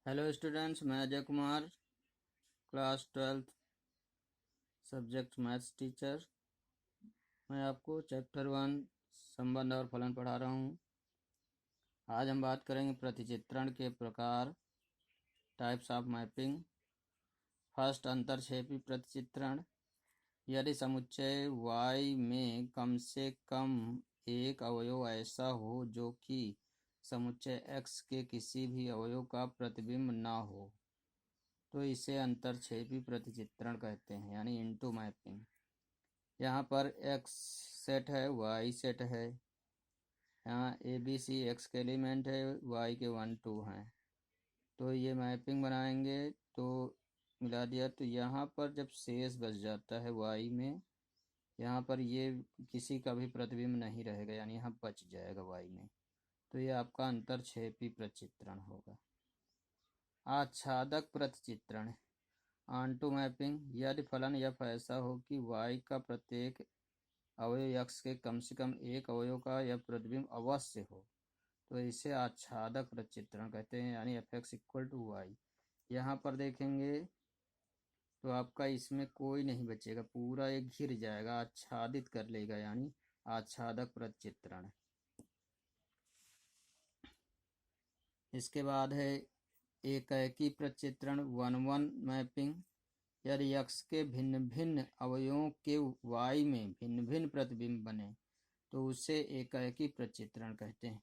Hello students, मैं Ajay Kumar, class 12th subject maths teacher. मैं आपको चैप्टर 1 संबंध और फलन पढ़ा रहा हूँ। आज हम बात करेंगे प्रतिचित्रण के प्रकार, टाइप्स ऑफ मैपिंग। फर्स्ट, अंतर्क्षेपी प्रतिचित्रण। यदि समुच्चय y में कम से कम एक अवयव ऐसा हो जो कि समुच्चय x के किसी भी अवयव का प्रतिबिंब न हो तो इसे अंतर्क्षेपी प्रतिचित्रण कहते हैं, यानी इनटू मैपिंग। यहाँ पर x सेट है, y सेट है। यहाँ ए बी सी x के एलिमेंट है, y के 1 2 हैं। तो ये मैपिंग बनाएंगे तो मिला दिया, तो यहाँ पर जब शेष बच जाता है y में, यहाँ पर ये किसी का भी प्रतिबिंब नहीं रहेगा, यानी यहाँ बच जाएगा y में। तो ये आपका अंतर्क्षेपी प्रतिचित्रण होगा। आच्छादक प्रतिचित्रण, ऑन्टू मैपिंग। यदि फलन f ऐसा हो कि y का प्रत्येक अवयव x के कम से कम एक अवयव का यह प्रतिबिंब अवश्य हो तो इसे आच्छादक प्रतिचित्रण कहते हैं, यानी f(x = y). यहाँ पर देखेंगे तो आपका इसमें कोई नहीं बचेगा, पूरा एक घिर जाएगा, आच्छादित कर लेगा, यानी आच्छादक प्रतिचित्रण। इसके बाद है एकैकी प्रतिचित्रण, 1-1 मैपिंग। यदि x के भिन्न भिन्न अवयवों के y में भिन्न भिन्न प्रतिबिंब बने तो उसे एकैकी प्रतिचित्रण कहते हैं।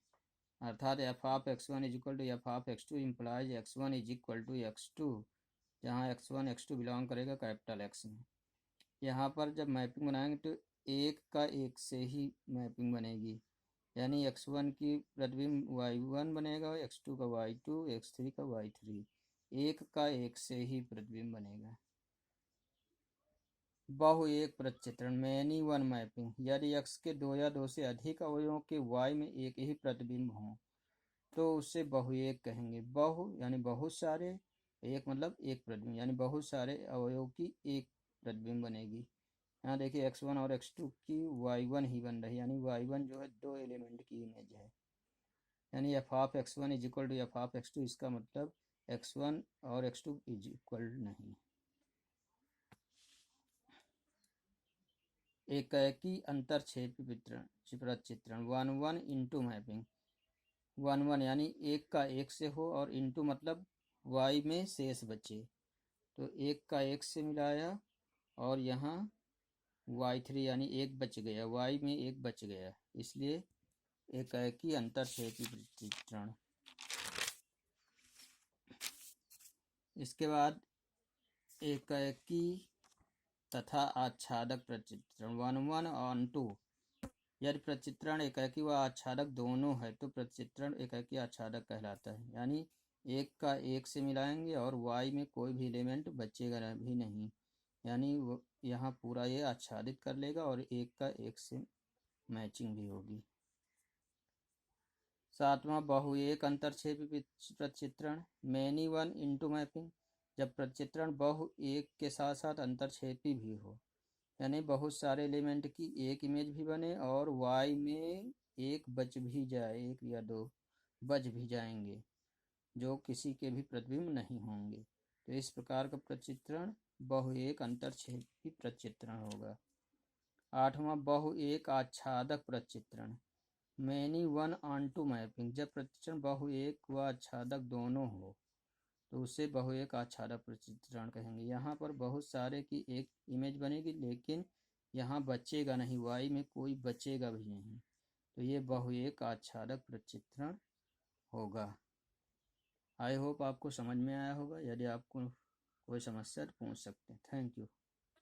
अर्थात f(x1 = f(x2) implies x1 = x2, जहाँ x1 x2 बिलोंग करेगा कैपिटल X में। यहाँ पर जब मैपिंग बनाएंगे तो एक का एक से ही मैपिंग बनेगी, यानी x1 की प्रतिबिंब y1 बनेगा, x2 का y2, x3 का y3, एक का एक से ही प्रतिबिंब बनेगा। बहु एक प्रतिचित्रण, मैनी वन मैपिंग। यदि x के दो या दो से अधिक अवयवों के y में एक ही प्रतिबिंब हो तो उसे बहु एक कहेंगे। बहु यानी बहुत सारे, एक मतलब एक प्रतिबिंब, यानी बहुत सारे अवयव की एक प्रतिबिंब बनेगी। यहाँ देखिए x1 और x2 की y1 ही बन रही, यानी y1 जो है दो एलिमेंट की इमेज है, यानी f(x1 = f(x2), इसका मतलब x1 और x2 इक्वल नहीं। एकैकी अंतर्क्षेपी प्रतिचित्रण, 1-1 इनटू मैपिंग। 1-1 यानी एक का एक से हो और इनटू मतलब y में शेष बचे, तो एक का एक से मिलाया और यहाँ y3 यानी एक बच गया, y में एक बच गया, इसलिए एकैकी अंतर्क्षेपी प्रतिचित्रण। इसके बाद एकैकी तथा आच्छादक प्रतिचित्रण, 1-1 ऑन्टू। यदि प्रतिचित्रण एकैकी व आच्छादक दोनों है तो प्रतिचित्रण एकैकी आच्छादक कहलाता है, यानी एक का एक से मिलाएंगे और y में कोई भी एलिमेंट बचेगा भी नहीं, यानी यहाँ पूरा ये आच्छादित कर लेगा और एक का एक से मैचिंग भी होगी। 7वां, बहु एक अंतर्क्षेपी प्रतिचित्रण, मैनी वन इनटू मैपिंग। जब प्रतिचित्रण बहु एक के साथ साथ अंतर्क्षेपी भी हो, यानी बहुत सारे एलिमेंट की एक इमेज भी बने और y में एक बच भी जाए, एक या दो बच भी जाएंगे जो किसी के भी प्रतिबिंब नहीं होंगे, तो इस प्रकार का प्रतिचित्रण बहु एक अंतर्क्षेपी प्रतिचित्रण होगा। 8वां, बहु एक आच्छादक प्रतिचित्रण, मैनी वन ऑन्टू मैपिंग। जब प्रतिचित्रण बहु एक व आच्छादक दोनों हो तो उसे बहु एक आच्छादक प्रतिचित्रण कहेंगे। यहाँ पर बहुत सारे की एक इमेज बनेगी लेकिन यहाँ बचेगा नहीं, y में कोई बचेगा भी नहीं, तो ये बहु एक आच्छादक प्रतिचित्रण होगा। आई होप आपको समझ में आया होगा। यदि आपको कोई समस्या तो पूछ सकते हैं। Thank you.